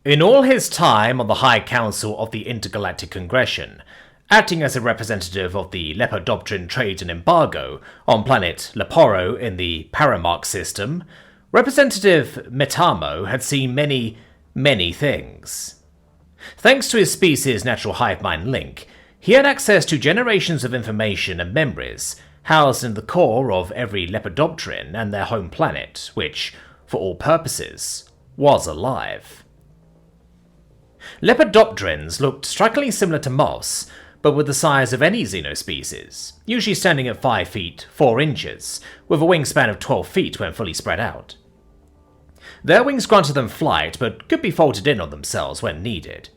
In all his time on the High Council of the Intergalactic Congression, acting as a representative of the Lepidopteran Trade and Embargo on planet Leporo in the Paramark system, Representative Metamo had seen many, many things. Thanks to his species' natural hive mind link, he had access to generations of information and memories housed in the core of every Lepidopteran and their home planet, which, for all purposes, was alive. Lepidopterans looked strikingly similar to moths, but were the size of any xenospecies, usually standing at 5 feet 4 inches, with a wingspan of 12 feet when fully spread out. Their wings granted them flight, but could be folded in on themselves when needed.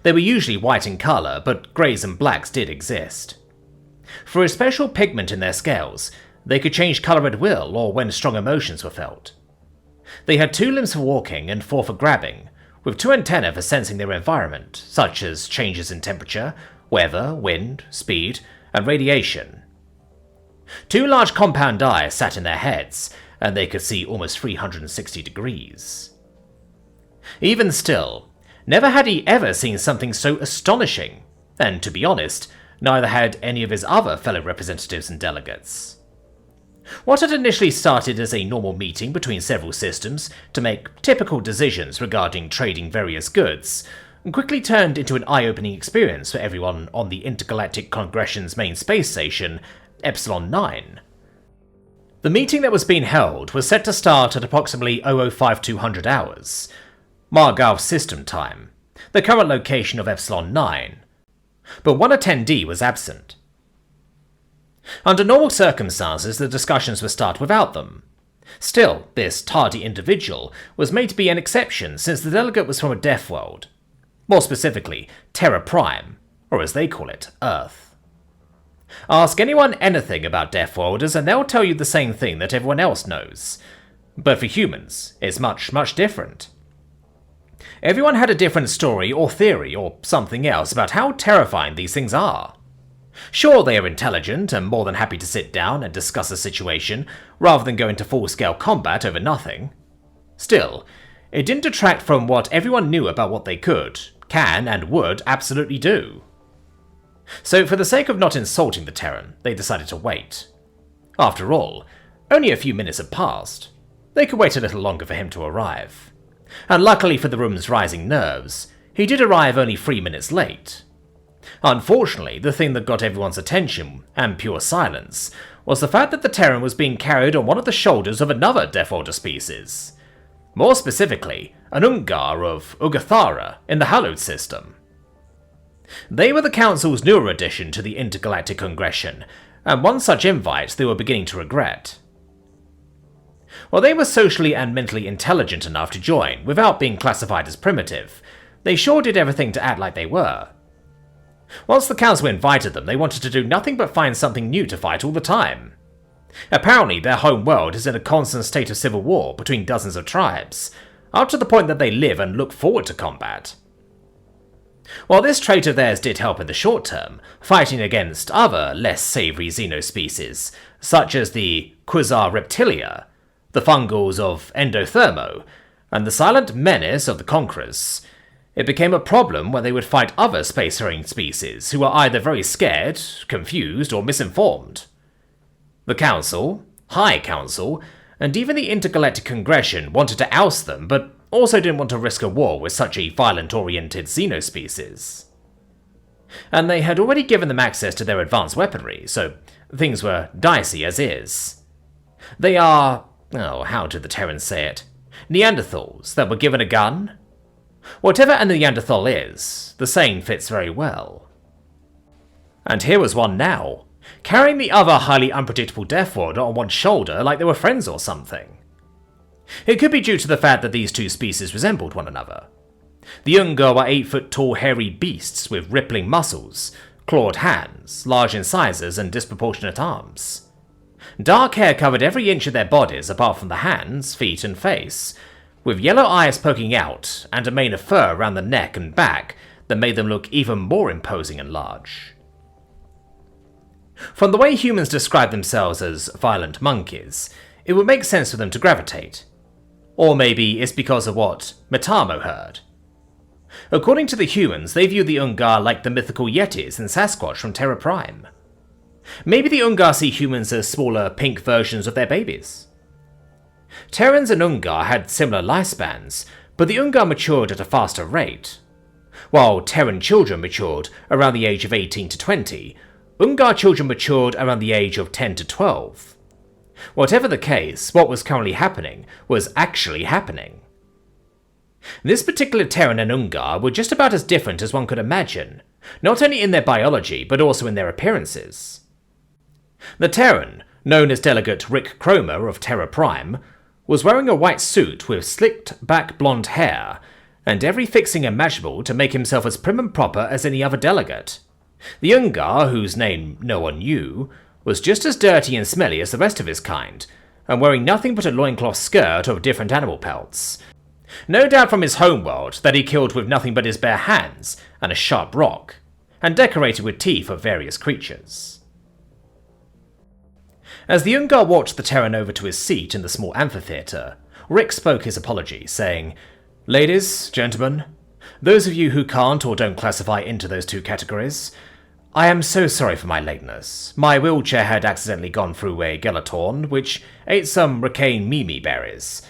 They were usually white in colour, but greys and blacks did exist. For a special pigment in their scales, they could change colour at will or when strong emotions were felt. They had 2 limbs for walking and 4 for grabbing, with 2 antennae for sensing their environment, such as changes in temperature, weather, wind, speed, and radiation. 2 large compound eyes sat in their heads, and they could see almost 360 degrees. Even still, never had he ever seen something so astonishing, and to be honest, neither had any of his other fellow representatives and delegates. What had initially started as a normal meeting between several systems to make typical decisions regarding trading various goods quickly turned into an eye-opening experience for everyone on the Intergalactic Congression's main space station, Epsilon 9. The meeting that was being held was set to start at approximately 005200 hours, Margov system time, the current location of Epsilon 9, but one attendee was absent. Under normal circumstances, the discussions would start without them. Still, this tardy individual was made to be an exception since the delegate was from a death world. More specifically, Terra Prime, or as they call it, Earth. Ask anyone anything about Deathworlders and they'll tell you the same thing that everyone else knows. But for humans, it's much, much different. Everyone had a different story or theory or something else about how terrifying these things are. Sure, they are intelligent and more than happy to sit down and discuss a situation rather than go into full-scale combat over nothing. Still, it didn't detract from what everyone knew about what they could, can, and would absolutely do. So for the sake of not insulting the Terran, they decided to wait. After all, only a few minutes had passed. They could wait a little longer for him to arrive. And luckily for the room's rising nerves, he did arrive only 3 minutes late. Unfortunately, the thing that got everyone's attention, and pure silence, was the fact that the Terran was being carried on one of the shoulders of another Deathworlder species. More specifically, an Ungar of Ugathara in the Hallowed system. They were the Council's newer addition to the Intergalactic Congression, and one such invite they were beginning to regret. While they were socially and mentally intelligent enough to join without being classified as primitive, they sure did everything to act like they were. Once the Council invited them, they wanted to do nothing but find something new to fight all the time. Apparently, their home world is in a constant state of civil war between dozens of tribes, up to the point that they live and look forward to combat. While this trait of theirs did help in the short term, fighting against other, less savoury xenospecies, such as the Quasar Reptilia, the fungals of Endothermo, and the silent menace of the Conquerors, it became a problem when they would fight other spacefaring species who were either very scared, confused, or misinformed. The Council, High Council, and even the Intergalactic Congression wanted to oust them, but also didn't want to risk a war with such a violent-oriented xenospecies. And they had already given them access to their advanced weaponry, so things were dicey as is. They are, how did the Terrans say it? Neanderthals that were given a gun? Whatever a Neanderthal is, the saying fits very well. And here was one now, carrying the other highly unpredictable Deathworlder on one shoulder like they were friends or something. It could be due to the fact that these two species resembled one another. The Ungar were 8-foot-tall hairy beasts with rippling muscles, clawed hands, large incisors, and disproportionate arms. Dark hair covered every inch of their bodies apart from the hands, feet, and face, with yellow eyes poking out and a mane of fur around the neck and back that made them look even more imposing and large. From the way humans describe themselves as violent monkeys, it would make sense for them to gravitate. Or maybe it's because of what Matamo heard. According to the humans, they view the Ungar like the mythical Yetis and Sasquatch from Terra Prime. Maybe the Ungar see humans as smaller, pink versions of their babies. Terrans and Ungar had similar lifespans, but the Ungar matured at a faster rate. While Terran children matured around the age of 18 to 20, Ungar children matured around the age of 10 to 12. Whatever the case, what was currently happening was actually happening. This particular Terran and Ungar were just about as different as one could imagine, not only in their biology but also in their appearances. The Terran, known as Delegate Rick Cromer of Terra Prime, was wearing a white suit with slicked back blonde hair, and every fixing imaginable to make himself as prim and proper as any other delegate. The Ungar, whose name no one knew, was just as dirty and smelly as the rest of his kind, and wearing nothing but a loincloth skirt of different animal pelts. No doubt from his homeworld that he killed with nothing but his bare hands and a sharp rock, and decorated with teeth of various creatures. As the Ungar walked the Terran over to his seat in the small amphitheatre, Rick spoke his apology, saying, "Ladies, gentlemen, those of you who can't or don't classify into those two categories, I am so sorry for my lateness. My wheelchair had accidentally gone through a gelatorn, which ate some Ricane Mimi berries,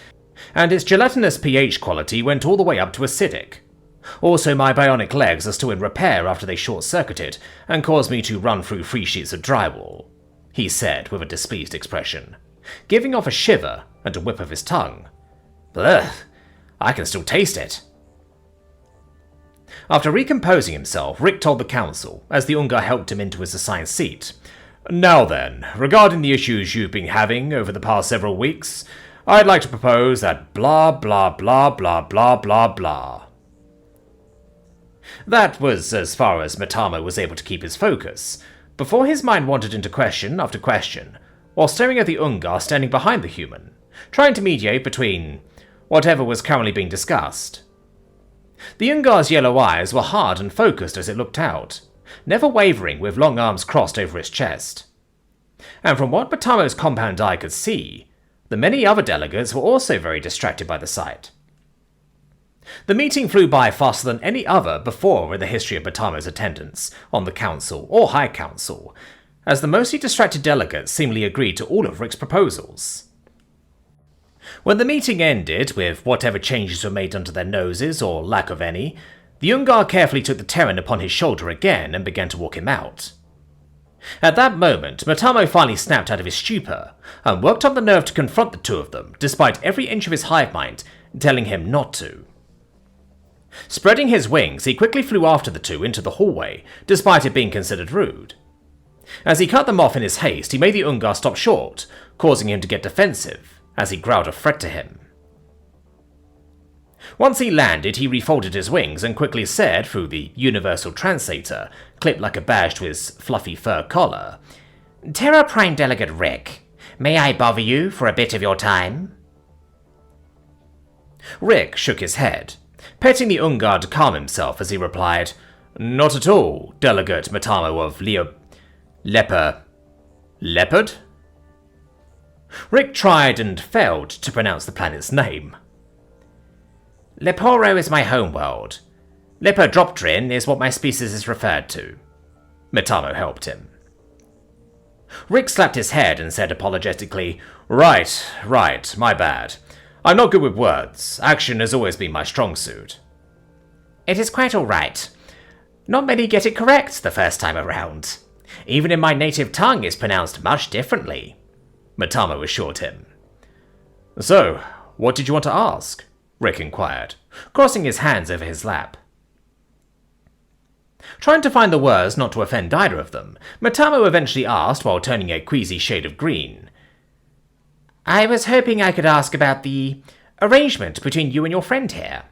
and its gelatinous pH quality went all the way up to acidic. Also, my bionic legs are still in repair after they short-circuited and caused me to run through 3 sheets of drywall," he said with a displeased expression, giving off a shiver and a whip of his tongue. "Ugh, I can still taste it." After recomposing himself, Rick told the council, as the Ungar helped him into his assigned seat, "Now then, regarding the issues you've been having over the past several weeks, I'd like to propose that blah blah blah blah blah blah blah." That was as far as Matamo was able to keep his focus, before his mind wandered into question after question, while staring at the Ungar standing behind the human, trying to mediate between whatever was currently being discussed. The Ungar's yellow eyes were hard and focused as it looked out, never wavering with long arms crossed over its chest. And from what Matamo's compound eye could see, the many other delegates were also very distracted by the sight. The meeting flew by faster than any other before in the history of Matamo's attendance on the council or high council, as the mostly distracted delegates seemingly agreed to all of Rick's proposals. When the meeting ended, with whatever changes were made under their noses or lack of any, the Ungar carefully took the Terran upon his shoulder again and began to walk him out. At that moment, Matamo finally snapped out of his stupor and worked up the nerve to confront the two of them, despite every inch of his hive mind telling him not to. Spreading his wings, he quickly flew after the two into the hallway, despite it being considered rude. As he cut them off in his haste, he made the Ungar stop short, causing him to get defensive, as he growled a threat to him. Once he landed, he refolded his wings and quickly said, through the universal translator, clipped like a badge to his fluffy fur collar, "Terra Prime Delegate Rick, may I bother you for a bit of your time?" Rick shook his head, petting the Ungar to calm himself as he replied, "Not at all, Delegate Matamo of Leopard?" Rick tried and failed to pronounce the planet's name. "Leporo is my homeworld. Lepidopteran is what my species is referred to." Matamo helped him. Rick slapped his head and said apologetically, Right, my bad. I'm not good with words. Action has always been my strong suit." "It is quite all right. Not many get it correct the first time around. Even in my native tongue it's pronounced much differently," Matamo assured him. "So, what did you want to ask?" Rick inquired, crossing his hands over his lap. Trying to find the words not to offend either of them, Matamo eventually asked while turning a queasy shade of green, "I was hoping I could ask about the arrangement between you and your friend here."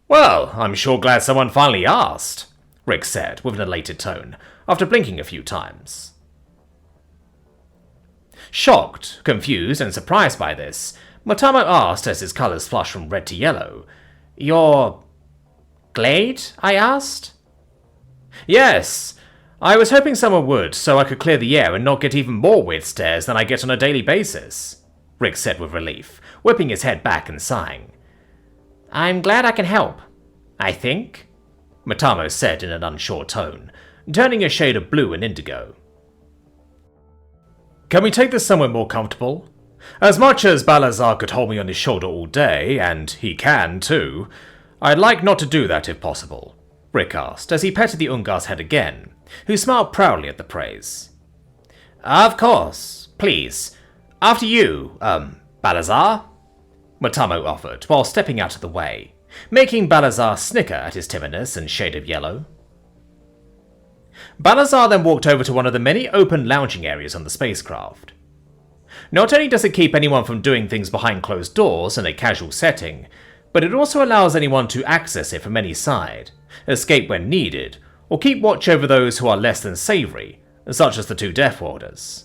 "Well, I'm sure glad someone finally asked," Rick said with an elated tone, after blinking a few times. Shocked, confused, and surprised by this, Matamo asked as his colours flushed from red to yellow, "Your glade?" I asked. "Yes. I was hoping someone would, so I could clear the air and not get even more weird stares than I get on a daily basis," Rick said with relief, whipping his head back and sighing. "I'm glad I can help, I think," Matamo said in an unsure tone, turning a shade of blue and indigo. "Can we take this somewhere more comfortable? As much as Balazar could hold me on his shoulder all day, and he can too, I'd like not to do that if possible," Rick asked as he petted the Ungar's head again, who smiled proudly at the praise. "Of course, please. After you, Balazar," Matamo offered while stepping out of the way, making Balazar snicker at his timidness and shade of yellow. Balazar then walked over to one of the many open lounging areas on the spacecraft. Not only does it keep anyone from doing things behind closed doors in a casual setting, but it also allows anyone to access it from any side, escape when needed, or keep watch over those who are less than savory, such as the two Deathworlders.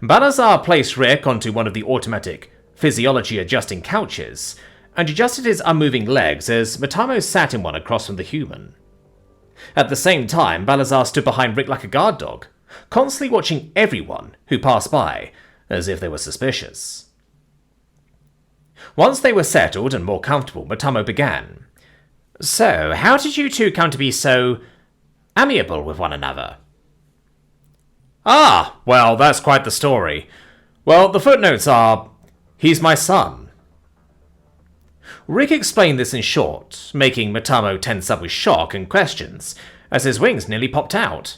Balazar placed Rick onto one of the automatic physiology-adjusting couches, and adjusted his unmoving legs as Matamo sat in one across from the human. At the same time, Balazar stood behind Rick like a guard dog, constantly watching everyone who passed by, as if they were suspicious. Once they were settled and more comfortable, Matamo began. "So, how did you two come to be so amiable with one another?" "Ah, well, that's quite the story. Well, the footnotes are, he's my son." Rick explained this in short, making Matamo tense up with shock and questions, as his wings nearly popped out.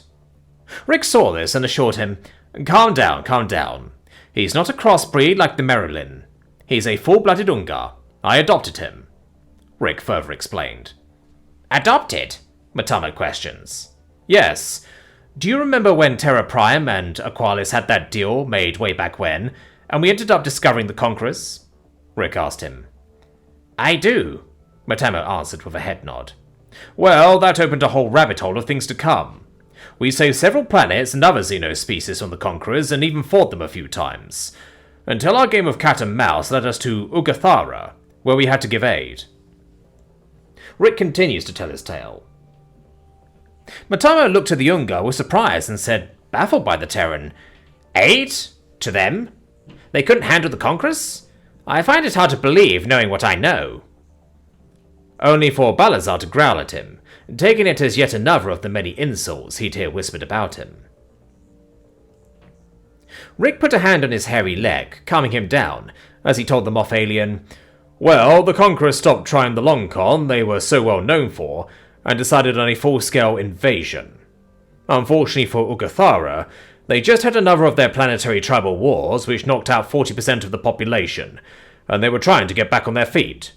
Rick saw this and assured him, calm down. He's not a crossbreed like the Merlin. He's a full-blooded Ungar. I adopted him," Rick further explained. "Adopted?" Matamo questions. "Yes. Do you remember when Terra Prime and Aqualis had that deal made way back when, and we ended up discovering the Conquerors?" Rick asked him. "I do," Matamo answered with a head nod. "Well, that opened a whole rabbit hole of things to come. We saved several planets and other Xeno species from the Conquerors and even fought them a few times, until our game of cat and mouse led us to Ugathara, where we had to give aid." Rick continues to tell his tale. Matamo looked at the Ungar with surprise and said, baffled by the Terran, "Aid? To them? They couldn't handle the Conquerors? I find it hard to believe, knowing what I know." Only for Balazar to growl at him, taking it as yet another of the many insults he'd hear whispered about him. Rick put a hand on his hairy leg, calming him down, as he told the moth alien, "Well, the Conquerors stopped trying the long con they were so well known for, and decided on a full-scale invasion. Unfortunately for Ugathara, they just had another of their planetary tribal wars which knocked out 40% of the population, and they were trying to get back on their feet."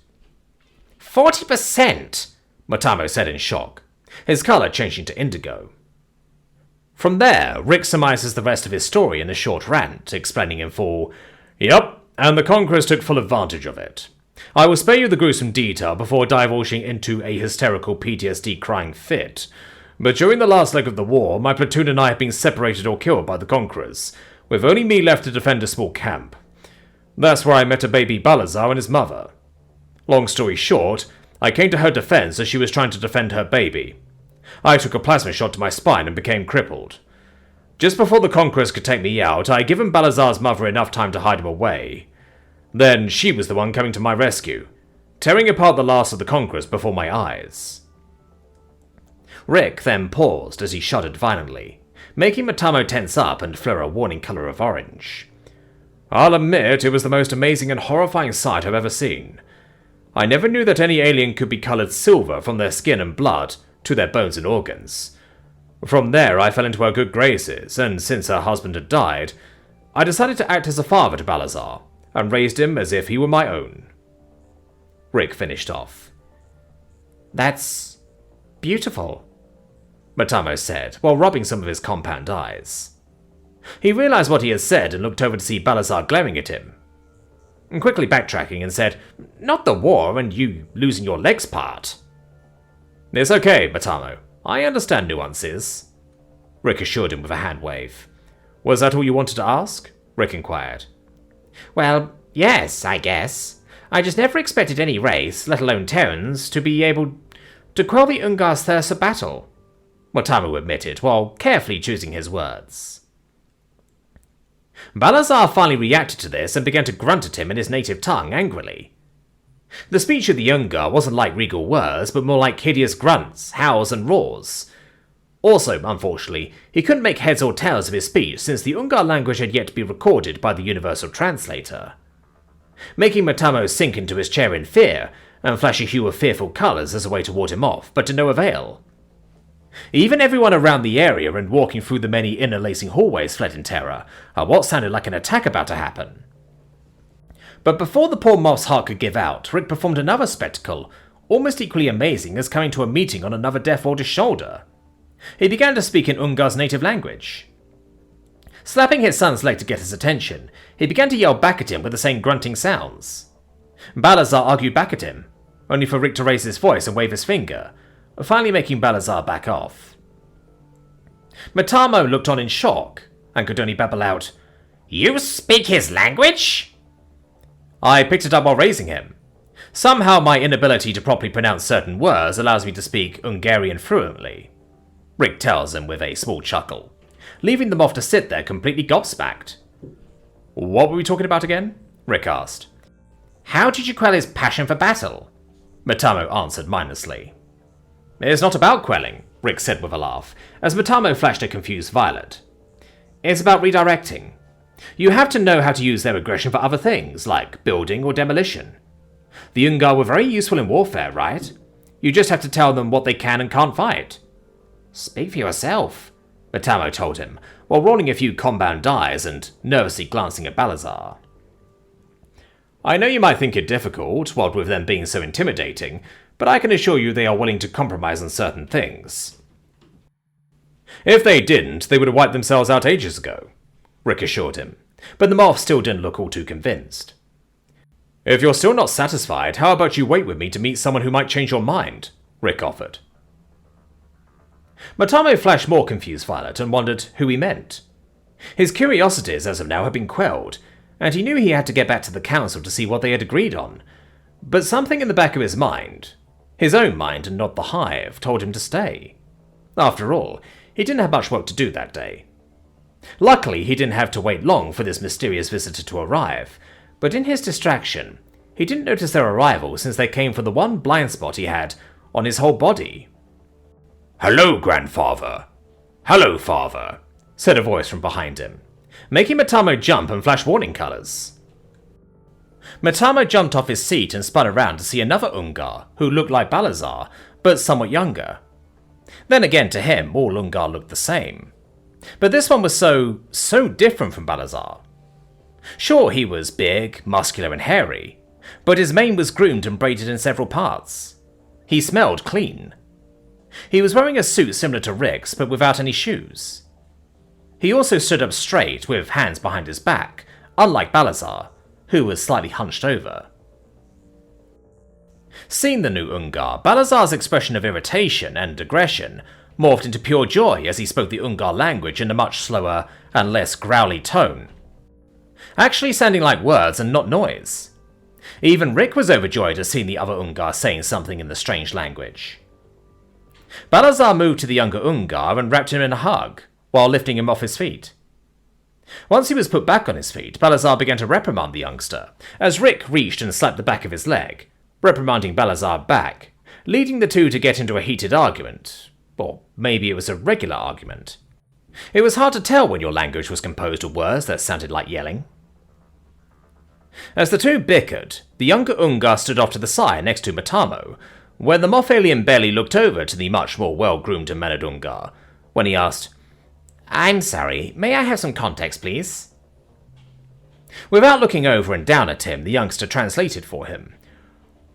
40%? Matamo said in shock, his colour changing to indigo. From there, Rick surmises the rest of his story in a short rant, explaining in full, "Yup, and the Conquerors took full advantage of it. I will spare you the gruesome detail before divulging into a hysterical PTSD crying fit, but during the last leg of the war, my platoon and I have been separated or killed by the Conquerors, with only me left to defend a small camp. That's where I met a baby Balazar and his mother. Long story short, I came to her defense as she was trying to defend her baby. I took a plasma shot to my spine and became crippled. Just before the Conquerors could take me out, I had given Balazar's mother enough time to hide him away. Then she was the one coming to my rescue, tearing apart the last of the Conquerors before my eyes." Rick then paused as he shuddered violently, making Matamo tense up and flare a warning colour of orange. "I'll admit it was the most amazing and horrifying sight I've ever seen. I never knew that any alien could be coloured silver from their skin and blood to their bones and organs. From there I fell into her good graces, and since her husband had died, I decided to act as a father to Balazar, and raised him as if he were my own." Rick finished off. "That's beautiful," Matamo said, while rubbing some of his compound eyes. He realized what he had said and looked over to see Balazar glaring at him, quickly backtracking and said, "Not the war and you losing your legs part." "It's okay, Matamo. I understand nuances," Rick assured him with a hand wave. "Was that all you wanted to ask?" Rick inquired. "Well, yes, I guess. I just never expected any race, let alone Terrans, to be able to quell the Ungar's thirst for battle," Matamo admitted, while carefully choosing his words. Balazar finally reacted to this and began to grunt at him in his native tongue angrily. The speech of the Ungar wasn't like regal words, but more like hideous grunts, howls, and roars. Also, unfortunately, he couldn't make heads or tails of his speech since the Ungar language had yet to be recorded by the universal translator, making Matamo sink into his chair in fear and flash a hue of fearful colours as a way to ward him off, but to no avail. Even everyone around the area and walking through the many interlacing hallways fled in terror at what sounded like an attack about to happen. But before the poor moth's heart could give out, Rick performed another spectacle, almost equally amazing as coming to a meeting on another Deathworlder's shoulder. He began to speak in Ungar's native language. Slapping his son's leg to get his attention, he began to yell back at him with the same grunting sounds. Balazar argued back at him, only for Rick to raise his voice and wave his finger, finally making Balazar back off. Matamo looked on in shock, and could only babble out, "You speak his language?" I picked it up while raising him. Somehow my inability to properly pronounce certain words allows me to speak Ungarian fluently, Rick tells him with a small chuckle, leaving them off to sit there completely gobsmacked. "What were we talking about again?" Rick asked. "How did you quell his passion for battle?" Matamo answered mindlessly. "It's not about quelling," Rick said with a laugh, as Matamo flashed a confused violet. "It's about redirecting. You have to know how to use their aggression for other things, like building or demolition. The Ungar were very useful in warfare, right? You just have to tell them what they can and can't fight." "Speak for yourself," Matamo told him, while rolling a few compound dice and nervously glancing at Balazar. "I know you might think it difficult, what with them being so intimidating, but I can assure you they are willing to compromise on certain things." "If they didn't, they would have wiped themselves out ages ago," Rick assured him, but the moth still didn't look all too convinced. "If you're still not satisfied, how about you wait with me to meet someone who might change your mind?" Rick offered. Matamo flashed more confused violet and wondered who he meant. His curiosities as of now had been quelled, and he knew he had to get back to the council to see what they had agreed on, but something in the back of his mind, his own mind and not the hive, told him to stay. After all, he didn't have much work to do that day. Luckily, he didn't have to wait long for this mysterious visitor to arrive, but in his distraction, he didn't notice their arrival since they came from the one blind spot he had on his whole body. "Hello, grandfather." "Hello, father," said a voice from behind him, making Matamo jump and flash warning colours. Matamo jumped off his seat and spun around to see another Ungar, who looked like Balazar, but somewhat younger. Then again, to him, all Ungar looked the same. But this one was so different from Balazar. Sure, he was big, muscular and hairy, but his mane was groomed and braided in several parts. He smelled clean. He was wearing a suit similar to Rick's, but without any shoes. He also stood up straight, with hands behind his back, unlike Balazar, who was slightly hunched over. Seeing the new Ungar, Balazar's expression of irritation and aggression morphed into pure joy as he spoke the Ungar language in a much slower and less growly tone, actually sounding like words and not noise. Even Rick was overjoyed at seeing the other Ungar saying something in the strange language. Balazar moved to the younger Ungar and wrapped him in a hug, while lifting him off his feet. Once he was put back on his feet, Balazar began to reprimand the youngster, as Rick reached and slapped the back of his leg, reprimanding Balazar back, leading the two to get into a heated argument. Or maybe it was a regular argument. It was hard to tell when your language was composed of words that sounded like yelling. As the two bickered, the younger Ungar stood off to the side next to Matamo, where the moth alien barely looked over to the much more well-groomed and mannered Ungar, when he asked, "I'm sorry, may I have some context, please?" Without looking over and down at him, the youngster translated for him.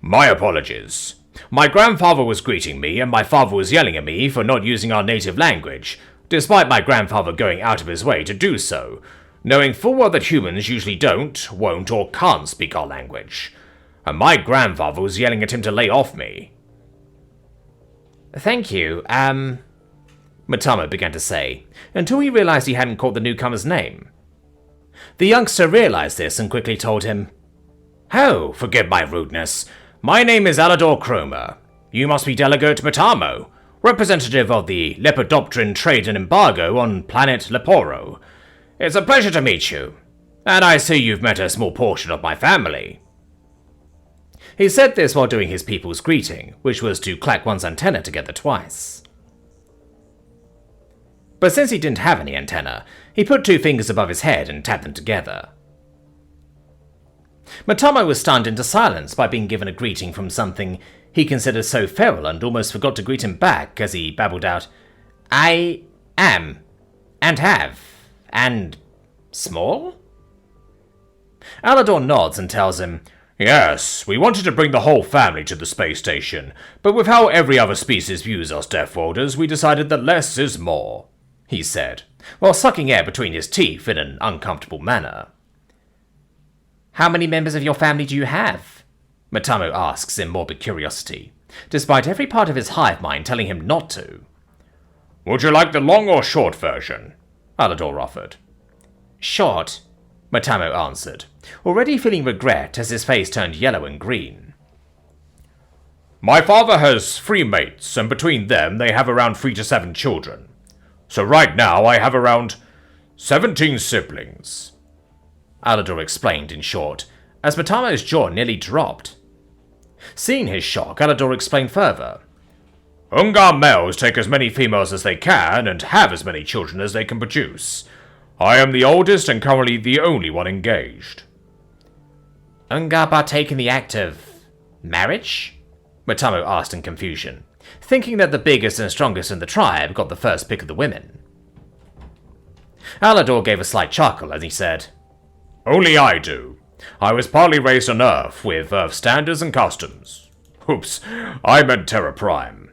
"My apologies. My grandfather was greeting me, and my father was yelling at me for not using our native language, despite my grandfather going out of his way to do so, knowing full well that humans usually don't, won't, or can't speak our language. And my grandfather was yelling at him to lay off me." "Thank you, Matamo began to say, until he realized he hadn't caught the newcomer's name. The youngster realized this and quickly told him, "Oh, forgive my rudeness. My name is Alador Cromer. You must be Delegate Matamo, representative of the Lepidopteran Trade and Embargo on planet Leporo. It's a pleasure to meet you, and I see you've met a small portion of my family. He said this while doing his people's greeting, which was to clack one's antenna together twice. But since he didn't have any antenna, he put 2 fingers above his head and tapped them together. Matamo was stunned into silence by being given a greeting from something he considered so feral and almost forgot to greet him back as he babbled out, I am, and have, and small? Alador nods and tells him, Yes, we wanted to bring the whole family to the space station, but with how every other species views us Deathworlders, we decided that less is more, he said, while sucking air between his teeth in an uncomfortable manner. How many members of your family do you have? Matamo asks in morbid curiosity, despite every part of his hive mind telling him not to. Would you like the long or short version? Alador offered. Short, Matamo answered, already feeling regret as his face turned yellow and green. My father has 3 mates, and between them they have around 3 to 7 children. So right now I have around 17 siblings. Alador explained in short, as Matamo's jaw nearly dropped. Seeing his shock, Alador explained further. Ungar males take as many females as they can and have as many children as they can produce. I am the oldest and currently the only one engaged. Ungar partake in the act of marriage? Matamo asked in confusion, thinking that the biggest and strongest in the tribe got the first pick of the women. Alador gave a slight chuckle as he said, Only I do. I was partly raised on Earth with Earth standards and customs. Oops, I meant Terra Prime.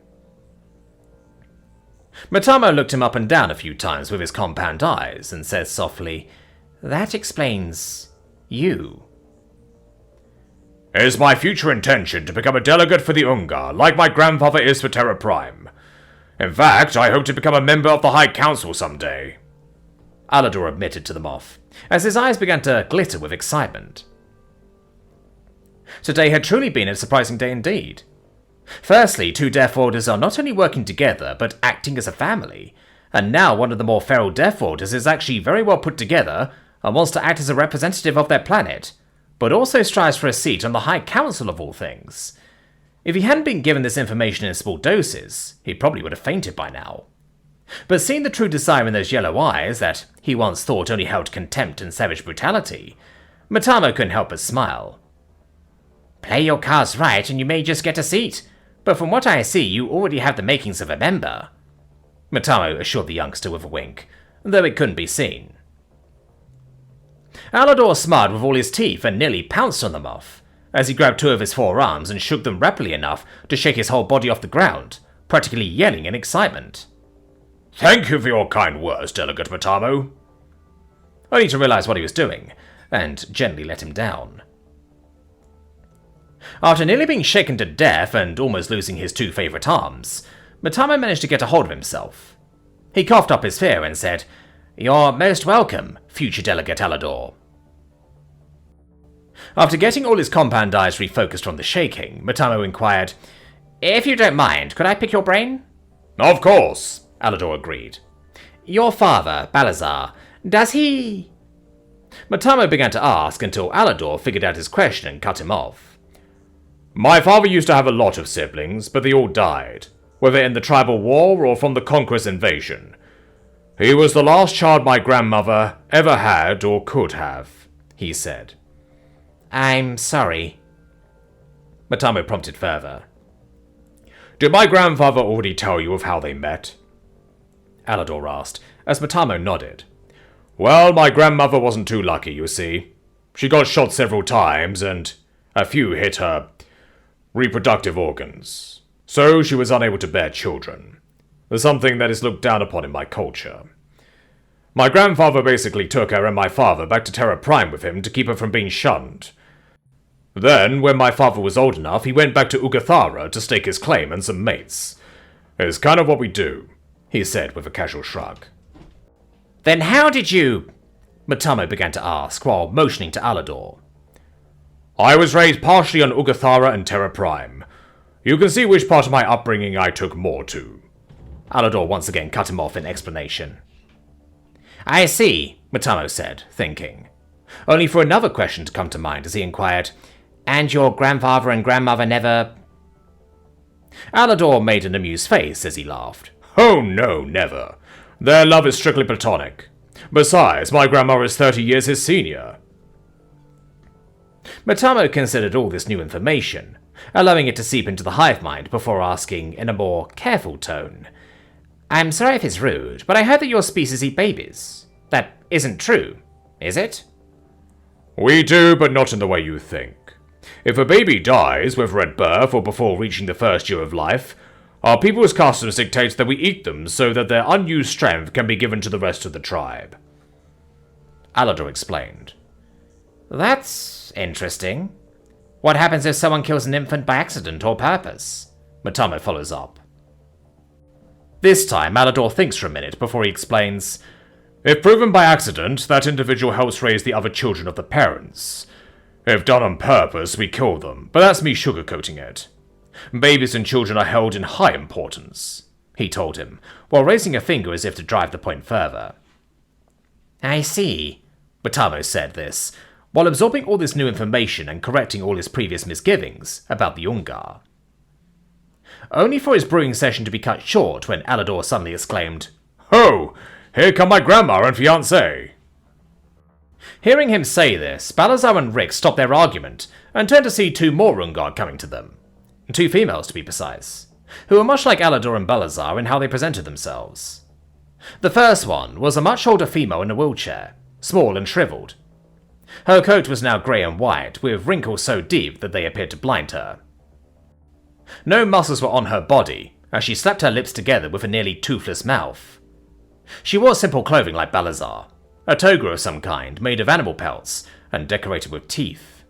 Matamo looked him up and down a few times with his compound eyes and said softly, That explains you. It is my future intention to become a delegate for the Ungar, like my grandfather is for Terra Prime. In fact, I hope to become a member of the High Council someday. Alador admitted to the moth, as his eyes began to glitter with excitement. Today had truly been a surprising day indeed. Firstly, 2 Deathworlders are not only working together, but acting as a family, and now one of the more feral Deathworlders is actually very well put together and wants to act as a representative of their planet, but also strives for a seat on the High Council of all things. If he hadn't been given this information in small doses, he probably would have fainted by now. But seeing the true desire in those yellow eyes that he once thought only held contempt and savage brutality, Matamo couldn't help but smile. Play your cards right and you may just get a seat, but from what I see you already have the makings of a member, Matamo assured the youngster with a wink, though it couldn't be seen. Alador smiled with all his teeth and nearly pounced on the moth, as he grabbed 2 of his forearms and shook them rapidly enough to shake his whole body off the ground, practically yelling in excitement. Thank you for your kind words, Delegate Matamo. Only to realize what he was doing, and gently let him down. After nearly being shaken to death and almost losing his 2 favourite arms, Matamo managed to get a hold of himself. He coughed up his fear and said, You're most welcome, future Delegate Alador. After getting all his compound eyes refocused on the shaking, Matamo inquired, If you don't mind, could I pick your brain? Of course, Alador agreed. Your father, Balazar, does he... Matamo began to ask until Alador figured out his question and cut him off. My father used to have a lot of siblings, but they all died, whether in the tribal war or from the Conqueror's invasion. He was the last child my grandmother ever had or could have, he said. I'm sorry. Matamo prompted further. Did my grandfather already tell you of how they met? Alador asked, as Matamo nodded. Well, my grandmother wasn't too lucky, you see. She got shot several times, and a few hit her reproductive organs. So she was unable to bear children. Something that is looked down upon in my culture. My grandfather basically took her and my father back to Terra Prime with him to keep her from being shunned. Then, when my father was old enough, he went back to Ugathara to stake his claim and some mates. It's kind of what we do, he said with a casual shrug. Then how did you... Matamo began to ask, while motioning to Alador. I was raised partially on Ugathara and Terra Prime. You can see which part of my upbringing I took more to. Alador once again cut him off in explanation. I see, Matamo said, thinking. Only for another question to come to mind as he inquired, And your grandfather and grandmother never... Alador made an amused face as he laughed. Oh no, never. Their love is strictly platonic. Besides, my grandmother is 30 years his senior. Matamo considered all this new information, allowing it to seep into the hive mind before asking in a more careful tone. I'm sorry if it's rude, but I heard that your species eat babies. That isn't true, is it? We do, but not in the way you think. If a baby dies, whether at birth or before reaching the first year of life, our people's customs dictate that we eat them so that their unused strength can be given to the rest of the tribe. Alador explained. That's interesting. What happens if someone kills an infant by accident or purpose? Matamo follows up. This time, Alador thinks for a minute before he explains. If proven by accident, that individual helps raise the other children of the parents. If done on purpose, we kill them, but that's me sugarcoating it. Babies and children are held in high importance, he told him, while raising a finger as if to drive the point further. I see, Matamo said this, while absorbing all this new information and correcting all his previous misgivings about the Ungar. Only for his brewing session to be cut short when Alador suddenly exclaimed, Ho! Here come my grandma and fiancé! Hearing him say this, Balazar and Rick stopped their argument and turned to see two more Ungar coming to them. Two females, to be precise, who were much like Alador and Balazar in how they presented themselves. The first one was a much older female in a wheelchair, small and shriveled. Her coat was now grey and white, with wrinkles so deep that they appeared to blind her. No muscles were on her body, as she slapped her lips together with a nearly toothless mouth. She wore simple clothing like Balazar, a toga of some kind made of animal pelts and decorated with teeth.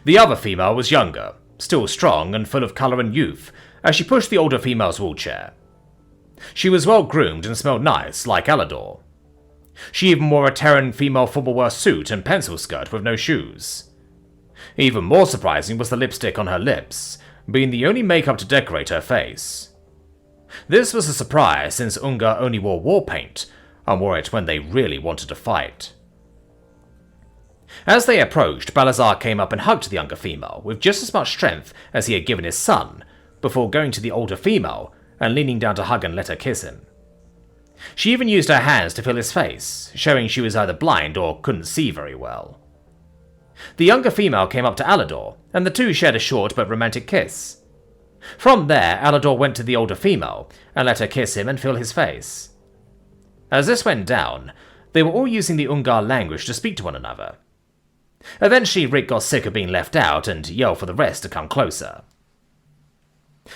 The other female was younger, still strong and full of colour and youth, as she pushed the older female's wheelchair. She was well groomed and smelled nice, like Alador. She even wore a Terran female football wear suit and pencil skirt with no shoes. Even more surprising was the lipstick on her lips, being the only makeup to decorate her face. This was a surprise since Ungar only wore war paint, and wore it when they really wanted to fight. As they approached, Balazar came up and hugged the younger female with just as much strength as he had given his son, before going to the older female and leaning down to hug and let her kiss him. She even used her hands to feel his face, showing she was either blind or couldn't see very well. The younger female came up to Alador, and the two shared a short but romantic kiss. From there, Alador went to the older female and let her kiss him and feel his face. As this went down, they were all using the Ungar language to speak to one another. Eventually, Rick got sick of being left out and yelled for the rest to come closer.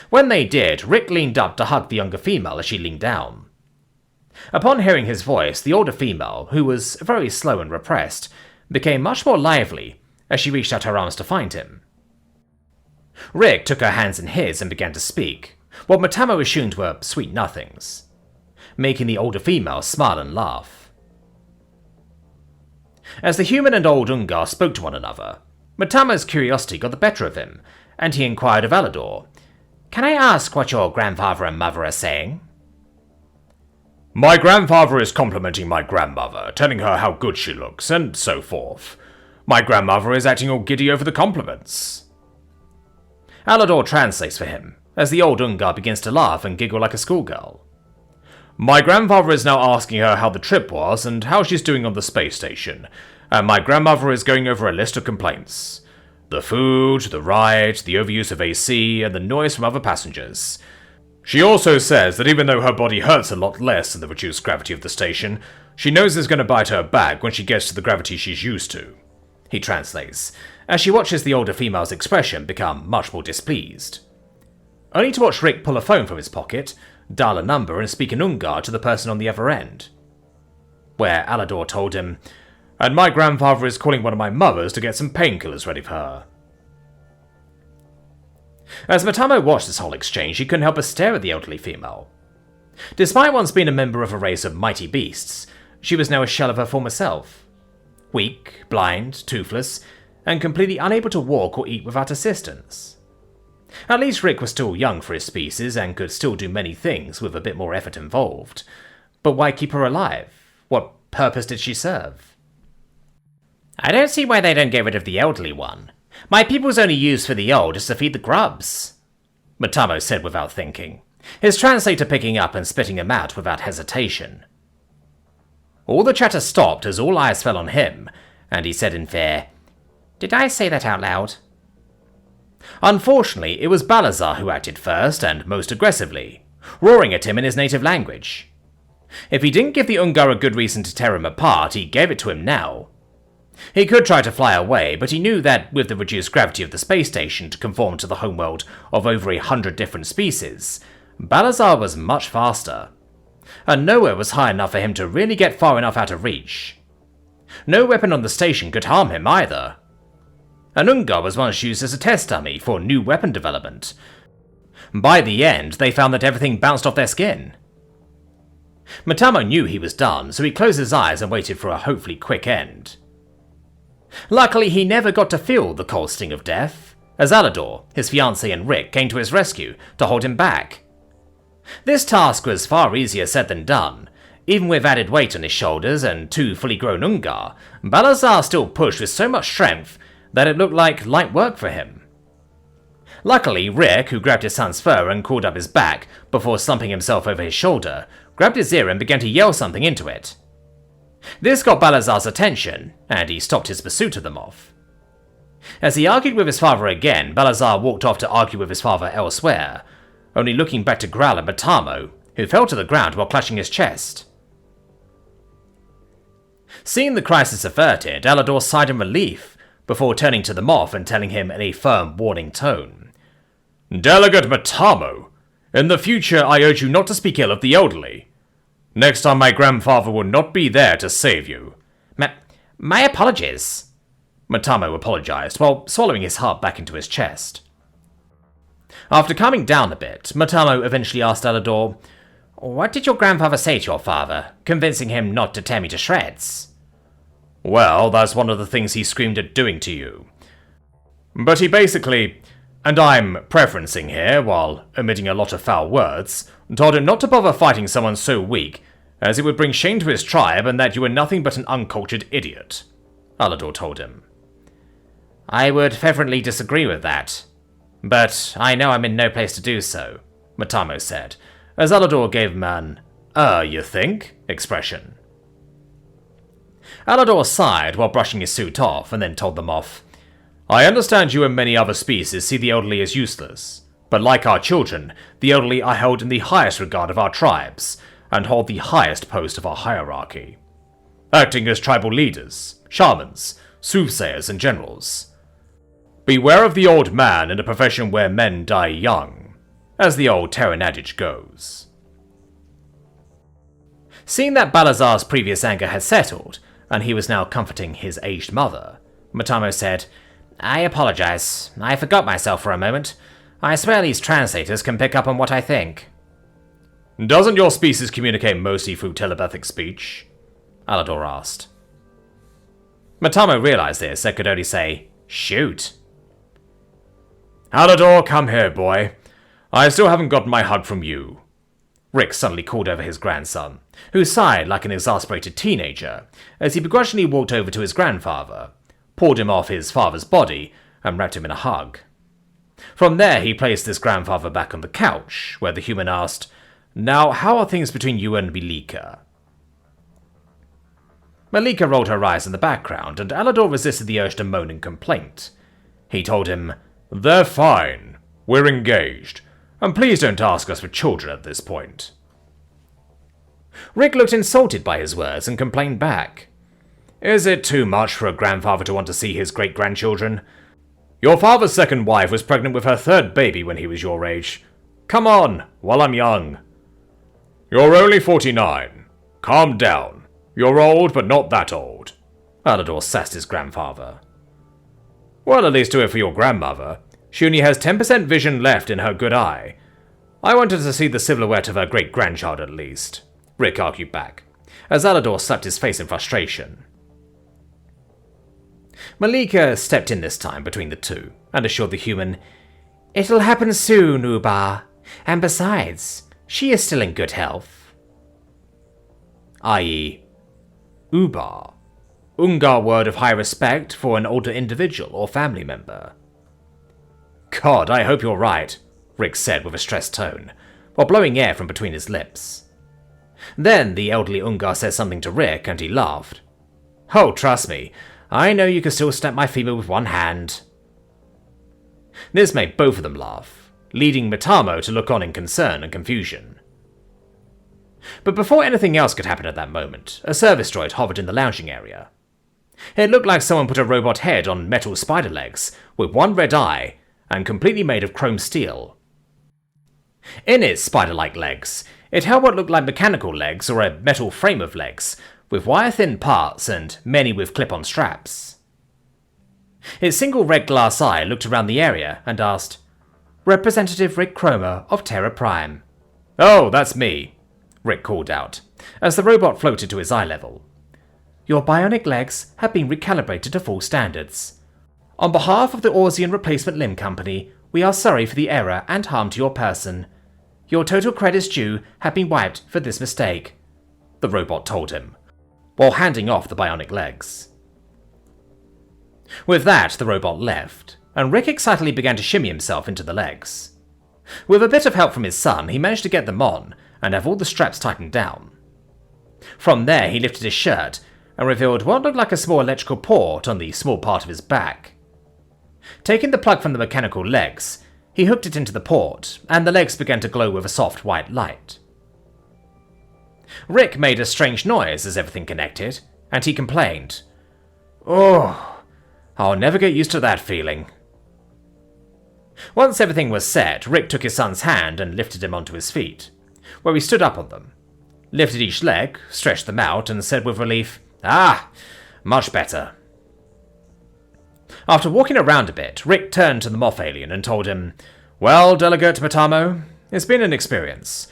When they did, Rick leaned up to hug the younger female as she leaned down. Upon hearing his voice, the older female, who was very slow and repressed, became much more lively as she reached out her arms to find him. Rick took her hands in his and began to speak, what Matamo assumed were sweet nothings, making the older female smile and laugh. As the human and old Ungar spoke to one another, Matamo's curiosity got the better of him, and he inquired of Alador, Can I ask what your grandfather and mother are saying? My grandfather is complimenting my grandmother, telling her how good she looks, and so forth. My grandmother is acting all giddy over the compliments. Alador translates for him, as the old Ungar begins to laugh and giggle like a schoolgirl. My grandfather is now asking her how the trip was and how she's doing on the space station, and my grandmother is going over a list of complaints. The food, the ride, the overuse of AC, and the noise from other passengers. She also says that even though her body hurts a lot less than the reduced gravity of the station, she knows it's going to bite her back when she gets to the gravity she's used to. He translates, as she watches the older female's expression become much more displeased. Only to watch Rick pull a phone from his pocket, dial a number and speak in Ungar to the person on the other end. Where Alador told him, And my grandfather is calling one of my mothers to get some painkillers ready for her. As Matamo watched this whole exchange, he couldn't help but stare at the elderly female. Despite once being a member of a race of mighty beasts, she was now a shell of her former self. Weak, blind, toothless, and completely unable to walk or eat without assistance. At least Rick was still young for his species and could still do many things with a bit more effort involved. But why keep her alive? What purpose did she serve? I don't see why they don't get rid of the elderly one. My people's only use for the old is to feed the grubs, Matamo said without thinking, his translator picking up and spitting him out without hesitation. All the chatter stopped as all eyes fell on him, and he said in fear, "Did I say that out loud?" Unfortunately, it was Balazar who acted first and most aggressively, roaring at him in his native language. If he didn't give the Ungar a good reason to tear him apart, he gave it to him now. He could try to fly away, but he knew that with the reduced gravity of the space station to conform to the homeworld of over 100 different species, Balazar was much faster, and nowhere was high enough for him to really get far enough out of reach. No weapon on the station could harm him either. An Ungar was once used as a test dummy for new weapon development. By the end, they found that everything bounced off their skin. Matamo knew he was done, so he closed his eyes and waited for a hopefully quick end. Luckily, he never got to feel the cold sting of death, as Alador, his fiancée and Rick came to his rescue to hold him back. This task was far easier said than done. Even with added weight on his shoulders and 2 fully grown Ungar, Balazar still pushed with so much strength that it looked like light work for him. Luckily, Rick, who grabbed his son's fur and crawled up his back before slumping himself over his shoulder, grabbed his ear and began to yell something into it. This got Balazar's attention, and he stopped his pursuit of them off. As he argued with his father again, Balazar walked off to argue with his father elsewhere, only looking back to growl at Matamo, who fell to the ground while clutching his chest. Seeing the crisis averted, Alador sighed in relief, before turning to the Moth and telling him in a firm, warning tone, "Delegate Matamo, in the future I urge you not to speak ill of the elderly. Next time my grandfather will not be there to save you." My apologies," Matamo apologized while swallowing his heart back into his chest. After calming down a bit, Matamo eventually asked Alador, "What did your grandfather say to your father, convincing him not to tear me to shreds?" "Well, that's one of the things he screamed at doing to you. But he basically, and I'm preferencing here while omitting a lot of foul words, told him not to bother fighting someone so weak, as it would bring shame to his tribe and that you were nothing but an uncultured idiot," Alador told him. "I would fervently disagree with that, but I know I'm in no place to do so," Matamo said, as Alador gave him an, "you think?" expression. Alador sighed while brushing his suit off and then told them off, "I understand you and many other species see the elderly as useless, but like our children, the elderly are held in the highest regard of our tribes and hold the highest post of our hierarchy, acting as tribal leaders, shamans, soothsayers, and generals. Beware of the old man in a profession where men die young, as the old Terran adage goes." Seeing that Balazar's previous anger had settled, and he was now comforting his aged mother, Matamo said, "I apologize. I forgot myself for a moment. I swear these translators can pick up on what I think." "Doesn't your species communicate mostly through telepathic speech?" Alador asked. Matamo realized this and could only say, "Shoot." "Alador, come here, boy. I still haven't gotten my hug from you," Rick suddenly called over his grandson, who sighed like an exasperated teenager as he begrudgingly walked over to his grandfather, pulled him off his father's body, and wrapped him in a hug. From there, he placed his grandfather back on the couch, where the human asked, "Now, how are things between you and Malika?" Malika rolled her eyes in the background, and Alador resisted the urge to moan in complaint. He told him, "They're fine. We're engaged. And please don't ask us for children at this point." Rick looked insulted by his words and complained back. "Is it too much for a grandfather to want to see his great-grandchildren? Your father's second wife was pregnant with her third baby when he was your age. Come on, while I'm young." "You're only 49. Calm down. You're old, but not that old," Alador sassed his grandfather. "Well, at least do it for your grandmother. She only has 10% vision left in her good eye. I wanted to see the silhouette of her great-grandchild at least," Rick argued back, as Alador slapped his face in frustration. Malika stepped in this time between the two, and assured the human, "It'll happen soon, Ubar. And besides, she is still in good health." I.e., Ubar. Ungar word of high respect for an older individual or family member. God, I hope you're right, Rick said with a stressed tone, while blowing air from between his lips. Then the elderly Ungar said something to Rick, and he laughed. Oh, trust me, I know you can still snap my femur with one hand. This made both of them laugh, leading Mitamo to look on in concern and confusion. But before anything else could happen at that moment, a service droid hovered in the lounging area. It looked like someone put a robot head on metal spider legs, with one red eye, and completely made of chrome steel. In its spider-like legs, it held what looked like mechanical legs or a metal frame of legs, with wire-thin parts and many with clip-on straps. Its single red glass eye looked around the area and asked, "Representative Rick Cromer of Terra Prime." "Oh, that's me," Rick called out, as the robot floated to his eye level. "Your bionic legs have been recalibrated to full standards. On behalf of the Orsian Replacement Limb Company, we are sorry for the error and harm to your person. Your total credits due have been wiped for this mistake," the robot told him, while handing off the bionic legs. With that, the robot left, and Rick excitedly began to shimmy himself into the legs. With a bit of help from his son, he managed to get them on and have all the straps tightened down. From there, he lifted his shirt and revealed what looked like a small electrical port on the small part of his back. Taking the plug from the mechanical legs, he hooked it into the port, and the legs began to glow with a soft white light. Rick made a strange noise as everything connected, and he complained, "Oh, I'll never get used to that feeling." Once everything was set, Rick took his son's hand and lifted him onto his feet, where he stood up on them, lifted each leg, stretched them out, and said with relief, "Ah, much better." After walking around a bit, Rick turned to the Moff alien and told him, "Well, Delegate Matamo, it's been an experience.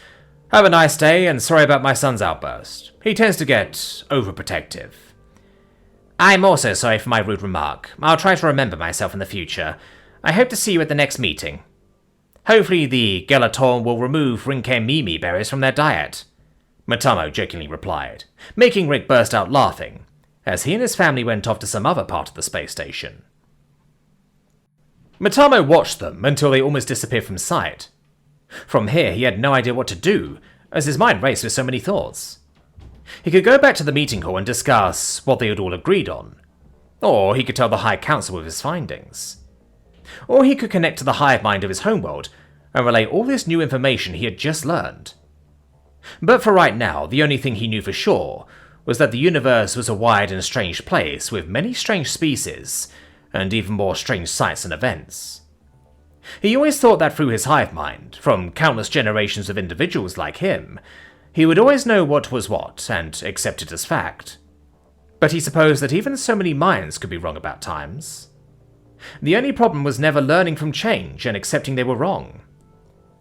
Have a nice day, and sorry about my son's outburst. He tends to get overprotective." "I'm also sorry for my rude remark. I'll try to remember myself in the future. I hope to see you at the next meeting. Hopefully the Gelatorn will remove Rinke Mimi berries from their diet," Matamo jokingly replied, making Rick burst out laughing, as he and his family went off to some other part of the space station. Matamo watched them until they almost disappeared from sight. From here, he had no idea what to do, as his mind raced with so many thoughts. He could go back to the meeting hall and discuss what they had all agreed on, or he could tell the High Council of his findings. Or he could connect to the hive mind of his homeworld and relay all this new information he had just learned. But for right now, the only thing he knew for sure was that the universe was a wide and strange place with many strange species, and even more strange sights and events. He always thought that through his hive mind, from countless generations of individuals like him, he would always know what was what and accept it as fact. But he supposed that even so many minds could be wrong about times. The only problem was never learning from change and accepting they were wrong.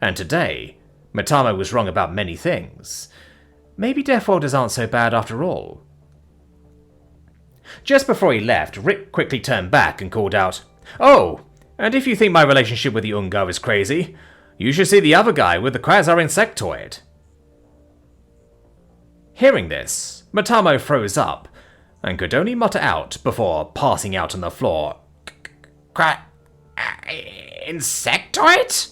And today, Matamo was wrong about many things. Maybe Deathworlders aren't so bad after all. Just before he left, Rick quickly turned back and called out, "Oh, and if you think my relationship with the Ungar is crazy, you should see the other guy with the Quasar insectoid." Hearing this, Matamo froze up and could only mutter out before passing out on the floor, "Insectoid?"